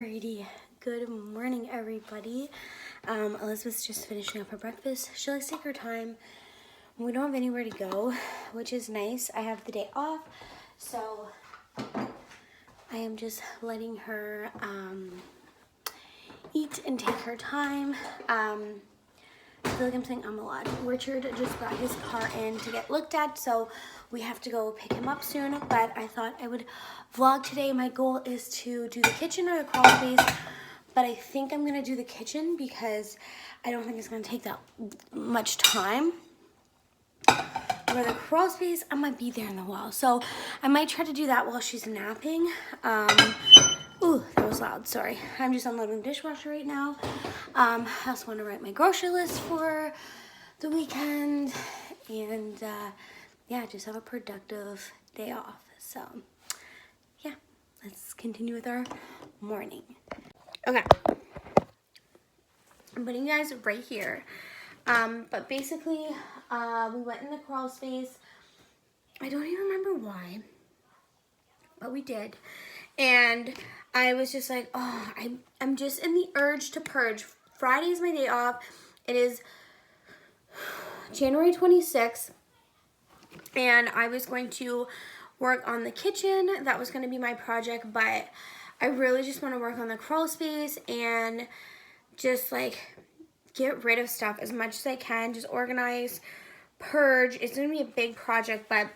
Alrighty, good morning everybody. Elizabeth's just finishing up her breakfast. She likes to take her time. We don't have anywhere to go, which is nice. I have the day off, so I am just letting her eat and take her time. I feel like I'm saying I'm a lot. Richard just brought his car in to get looked at, so we have to go pick him up soon, but I thought I would vlog today. My goal is to do the kitchen or the crawl space, but I think I'm gonna do the kitchen because I don't think it's gonna take that much time. For the crawl space, I might be there in a while, so I might try to do that while she's napping. Ooh, that was loud, sorry. I'm just unloading the dishwasher right now. I also want to write my grocery list for the weekend and yeah, just have a productive day off. So yeah, let's continue with our morning. Okay, I'm putting you guys right here. But basically, we went in the crawl space. I don't even remember why, but we did. And I was just like, oh, I'm just in the urge to purge. Friday's my day off. It is January 26th. And I was going to work on the kitchen. That was going to be my project. But I really just want to work on the crawl space and just like get rid of stuff as much as I can. Just organize, purge. It's going to be a big project, but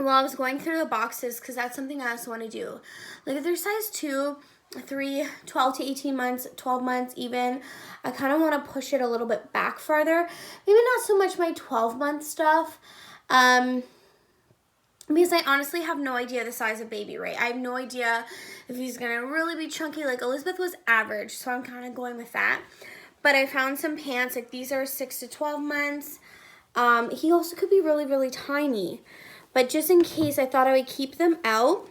well, I was going through the boxes because that's something I also want to do. Like if they're size 2, 3, 12 to 18 months, 12 months even, I kind of want to push it a little bit back farther. Maybe not so much my 12-month stuff. Because I honestly have no idea the size of baby, right? I have no idea if he's going to really be chunky. Like Elizabeth was average, so I'm kind of going with that. But I found some pants, like these are 6 to 12 months. He also could be really, really tiny. But just in case, I thought I would keep them out.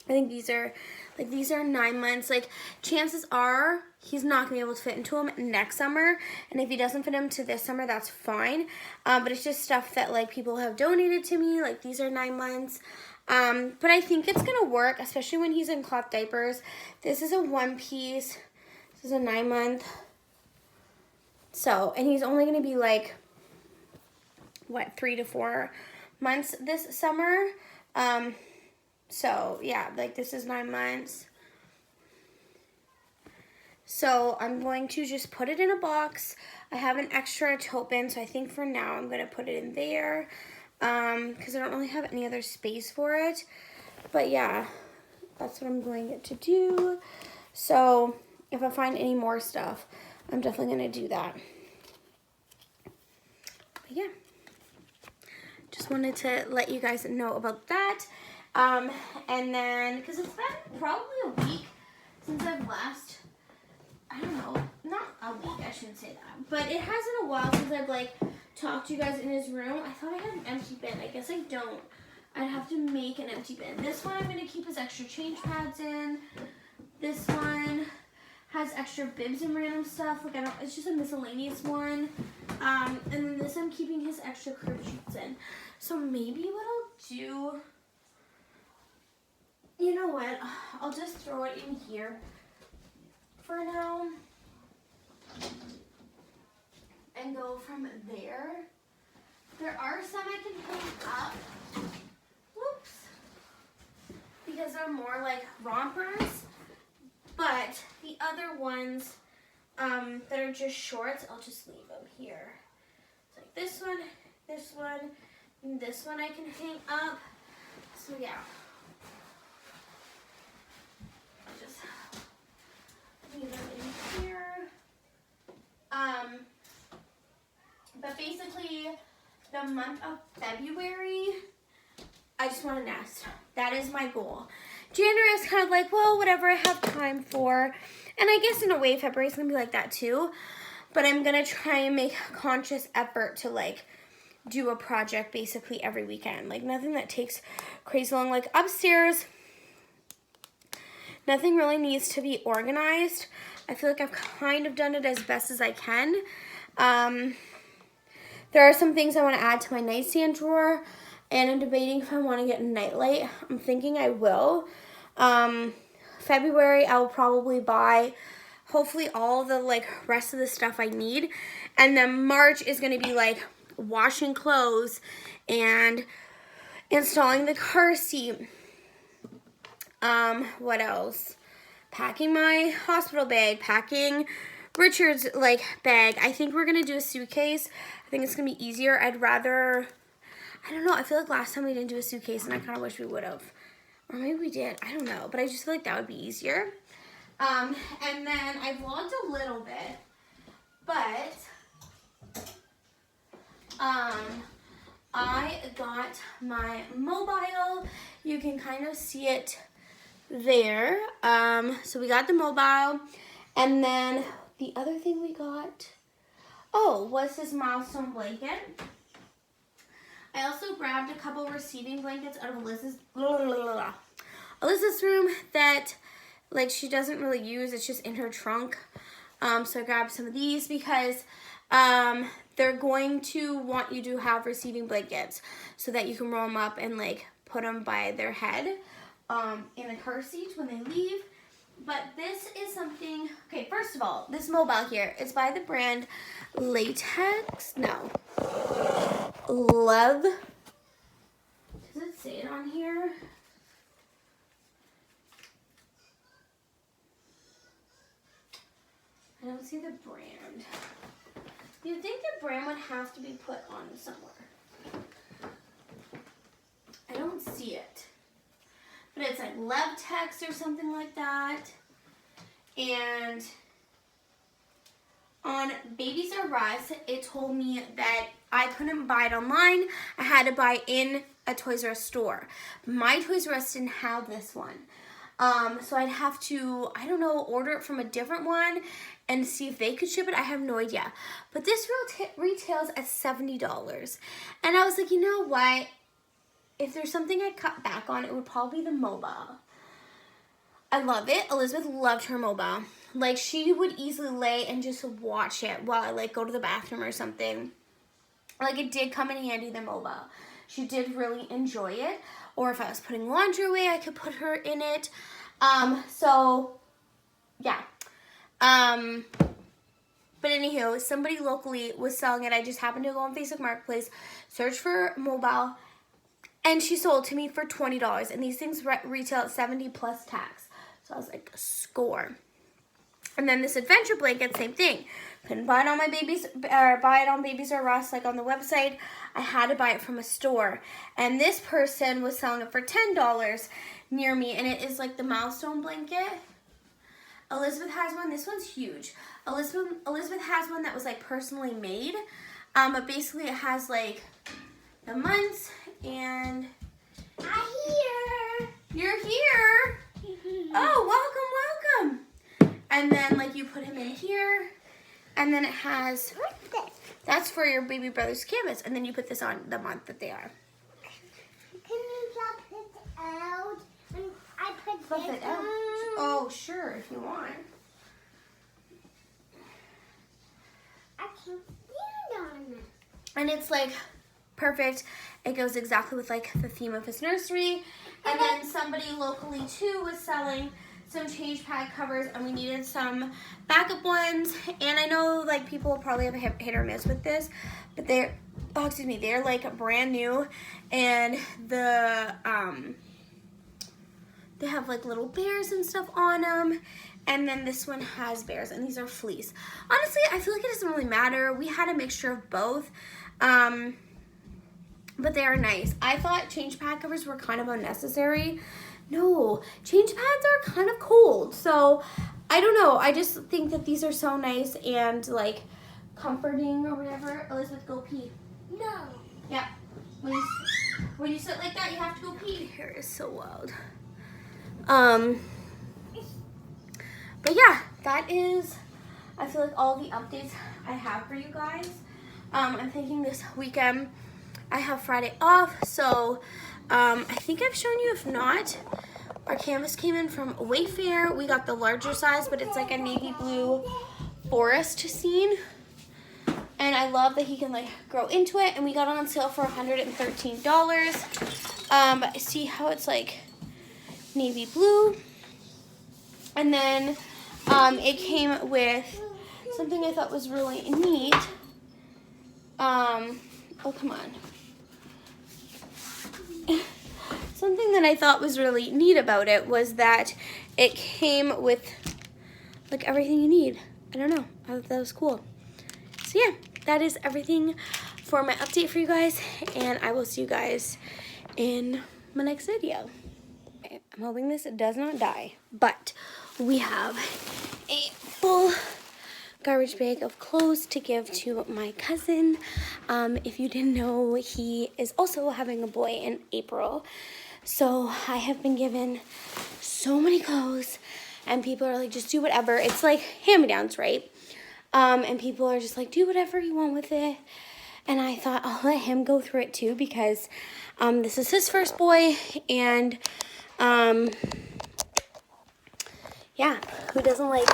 I think these are 9 months. Like, chances are he's not going to be able to fit into them next summer. And if he doesn't fit into this summer, that's fine. But it's just stuff that, like, people have donated to me. Like, these are 9 months. But I think it's going to work, especially when he's in cloth diapers. This is a 1-piece. This is a 9-month. So, and he's only going to be, like, what, 3 to 4 months this summer. So yeah, like this is 9 months. So I'm going to just put it in a box. I have an extra tote bin, so I think for now I'm gonna put it in there because I don't really have any other space for it. But yeah, that's what I'm going to do. So if I find any more stuff, I'm definitely gonna do that. But yeah. Just wanted to let you guys know about that. And then, because it's been probably a week since I've last, I don't know, not a week, I shouldn't say that, but it has been a while since I've, like, talked to you guys in his room. I thought I had an empty bin. I guess I don't. I'd have to make an empty bin. This one I'm going to keep his extra change pads in. This one has extra bibs and random stuff. Like, it's just a miscellaneous one. And then this I'm keeping his extra crib sheets in. So maybe what I'll do, you know what, I'll just throw it in here for now and go from there. There are some I can hang up, whoops, because they're more like rompers, but the other ones that are just shorts, I'll just leave them here. It's like this one, and this one I can hang up. So yeah. I'll just leave them in here. But basically the month of February, I just want to nest. That is my goal. January is kind of like, well, whatever I have time for. And I guess in a way February is going to be like that too. But I'm going to try and make a conscious effort to like do a project basically every weekend. Like nothing that takes crazy long. Like upstairs, nothing really needs to be organized. I feel like I've kind of done it as best as I can. There are some things I want to add to my nightstand drawer, and I'm debating if I want to get a nightlight. I'm thinking I will. February, I will probably buy hopefully all the like rest of the stuff I need. And then March is going to be like washing clothes and installing the car seat. What else? Packing my hospital bag, packing Richard's like bag. I think we're going to do a suitcase. I think it's going to be easier. I don't know. I feel like last time we didn't do a suitcase and I kind of wish we would have. Or maybe we did. I don't know. But I just feel like that would be easier. And then I vlogged a little bit. But I got my mobile. You can kind of see it there. So we got the mobile. And then the other thing we got, was this milestone blanket. I also grabbed a couple receiving blankets out of Alyssa's room that like she doesn't really use. It's just in her trunk. So I grabbed some of these because they're going to want you to have receiving blankets so that you can roll them up and like put them by their head in the car seat when they leave. But this is something, okay, first of all, this mobile here is by the brand Latex. No. Love. Does it say it on here? I don't see the brand. You'd think the brand would have to be put on somewhere. I don't see it. But it's like Levtex or something like that. And on Babies R Us, it told me that I couldn't buy it online. I had to buy in a Toys R Us store. My Toys R Us didn't have this one. So I'd have to, I don't know, order it from a different one and see if they could ship it. I have no idea. But this retails at $70. And I was like, you know what? If there's something I'd cut back on, it would probably be the mobile. I love it. Elizabeth loved her mobile. Like, she would easily lay and just watch it while I, like, go to the bathroom or something. Like, it did come in handy, the mobile. She did really enjoy it. Or if I was putting laundry away, I could put her in it. So, yeah. But anywho, somebody locally was selling it. I just happened to go on Facebook Marketplace, search for mobile, and she sold to me for $20. And these things retail at $70 plus tax. So I was like, score. And then this adventure blanket, same thing. Couldn't buy it on buy it on Babies R Us, like on the website. I had to buy it from a store. And this person was selling it for $10 near me. And it is like the milestone blanket. Elizabeth has one. This one's huge. Elizabeth has one that was like personally made. But basically it has like the months and... I'm here. You're here. Oh, welcome. And then like you put him in here. And then it has... What's this? That's for your baby brother's canvas. And then you put this on the month that they are. Can you flip it out? And I put Flip this it out. on. Oh, sure, if you want. I can stand on it. And it's like perfect. It goes exactly with like the theme of his nursery. And then somebody locally too was selling some change pad covers, and we needed some backup ones. And I know like people will probably have a hit or miss with this, but they're like brand new, and the they have like little bears and stuff on them. And then this one has bears, and these are fleece. Honestly, I feel like it doesn't really matter. We had a mixture of both. But they are nice. I thought change pad covers were kind of unnecessary. No, change pads are kind of cold. So, I don't know. I just think that these are so nice and, like, comforting or whatever. Elizabeth, go pee. No. Yeah. When you sit like that, you have to go pee. Hair is so wild. But yeah, that is, I feel like all the updates I have for you guys. I'm thinking this weekend I have Friday off, so I think I've shown you. If not, our canvas came in from Wayfair. We got the larger size, but it's like a navy blue forest scene. And I love that he can like grow into it. And we got it on sale for $113. See how it's like navy blue. And then it came with something I thought was really neat. Oh, come on. Something that I thought was really neat about it was that it came with like everything you need. I don't know. I thought that was cool. So yeah, that is everything for my update for you guys, and I will see you guys in my next video. I'm hoping this does not die, but we have a full garbage bag of clothes to give to my cousin. If you didn't know, he is also having a boy in April. So I have been given so many clothes, and people are like, just do whatever. It's like hand-me-downs, right? And people are just like, do whatever you want with it. And I thought I'll let him go through it too, because this is his first boy, and yeah, who doesn't like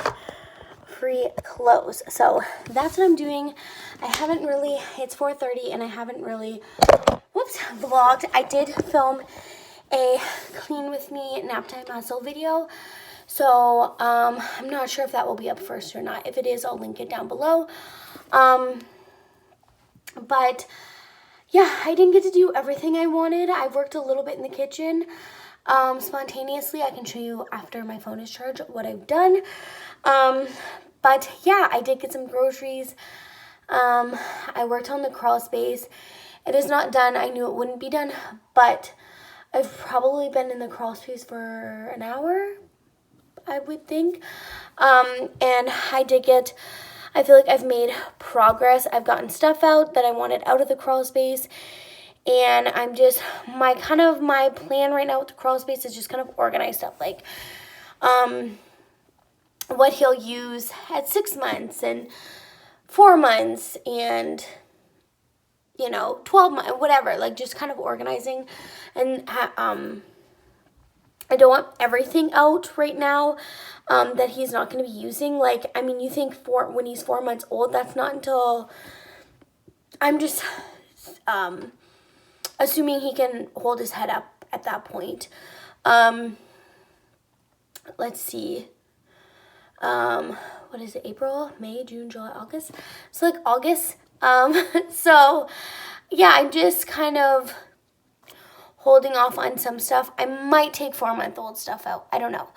free clothes? So that's what I'm doing. I haven't really, it's 4:30 and I haven't really, vlogged. I did film a clean with me nap time muscle video. So I'm not sure if that will be up first or not. If it is, I'll link it down below. But yeah, I didn't get to do everything I wanted. I worked a little bit in the kitchen. Spontaneously, I can show you after my phone is charged what I've done. But yeah, I did get some groceries. I worked on the crawl space. It is not done. I knew it wouldn't be done, but I've probably been in the crawl space for an hour, I would think. And I feel like I've made progress. I've gotten stuff out that I wanted out of the crawl space. And I'm just, my plan right now with the crawl space is just kind of organize stuff. Like, what he'll use at 6 months and 4 months and, 12 months, whatever. Like, just kind of organizing. And, I don't want everything out right now that he's not going to be using. Like, I mean, you think when he's 4 months old, that's not until, I'm just assuming he can hold his head up at that point. Let's see. What is it? April, May, June, July, August? So like August. So yeah, I'm just kind of holding off on some stuff. I might take 4-month-old stuff out. I don't know.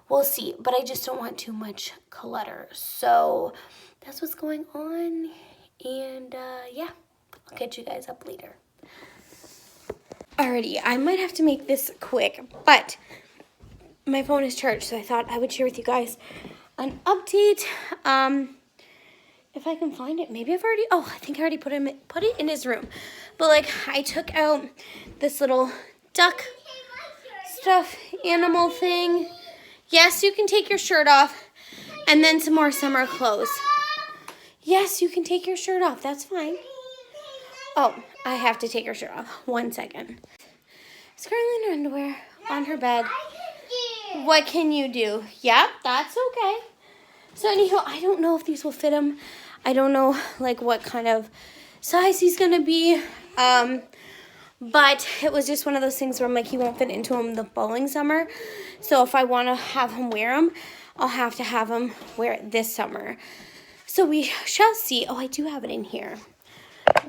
We'll see. But I just don't want too much clutter. So that's what's going on. And yeah, I'll catch you guys up later. Alrighty, I might have to make this quick, but my phone is charged, so I thought I would share with you guys an update. If I can find it, maybe I think I already put it in his room. But like, I took out this little duck stuffed animal thing. Yes, you can take your shirt off, and then some more summer clothes. Yes, you can take your shirt off. That's fine. Oh, I have to take her shirt off. 1 second. She's currently in her underwear on her bed. What can you do? Yep, that's okay. So anyhow, I don't know if these will fit him. I don't know like what kind of size he's gonna be. But it was just one of those things where I'm like, he won't fit into him the following summer. So if I want to have him wear them, I'll have to have him wear it this summer. So we shall see. Oh, I do have it in here.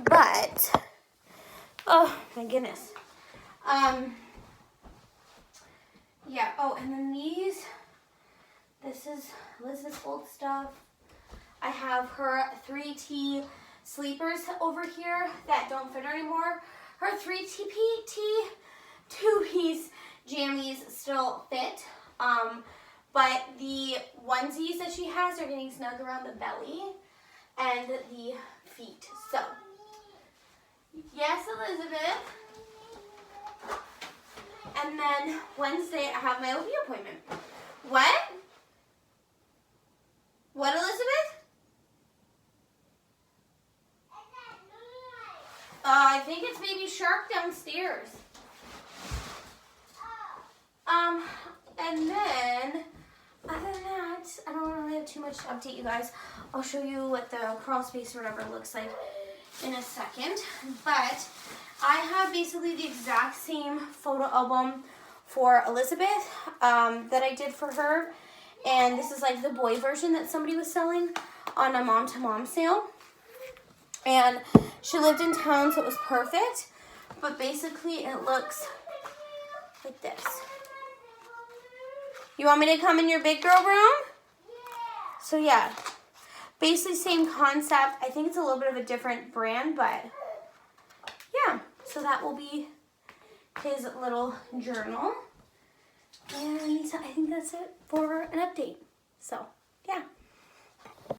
But, oh my goodness. Yeah, oh, and then this is Liz's old stuff. I have her 3T sleepers over here that don't fit her anymore. Her 3TPT 2-piece jammies still fit. But the onesies that she has are getting snug around the belly and the feet. So, yes, Elizabeth. And then Wednesday, I have my OB appointment. What? What, Elizabeth? I think it's Baby Shark downstairs. And then, other than that, I don't really have too much to update you guys. I'll show you what the crawl space or whatever looks like in a second. But I have basically the exact same photo album for Elizabeth that I did for her. And this is like the boy version that somebody was selling on a mom-to-mom sale. And she lived in town, so it was perfect. But basically, it looks like this. You want me to come in your big girl room? So yeah, basically same concept. I think it's a little bit of a different brand, but yeah. So that will be his little journal. And I think that's it for an update. So yeah.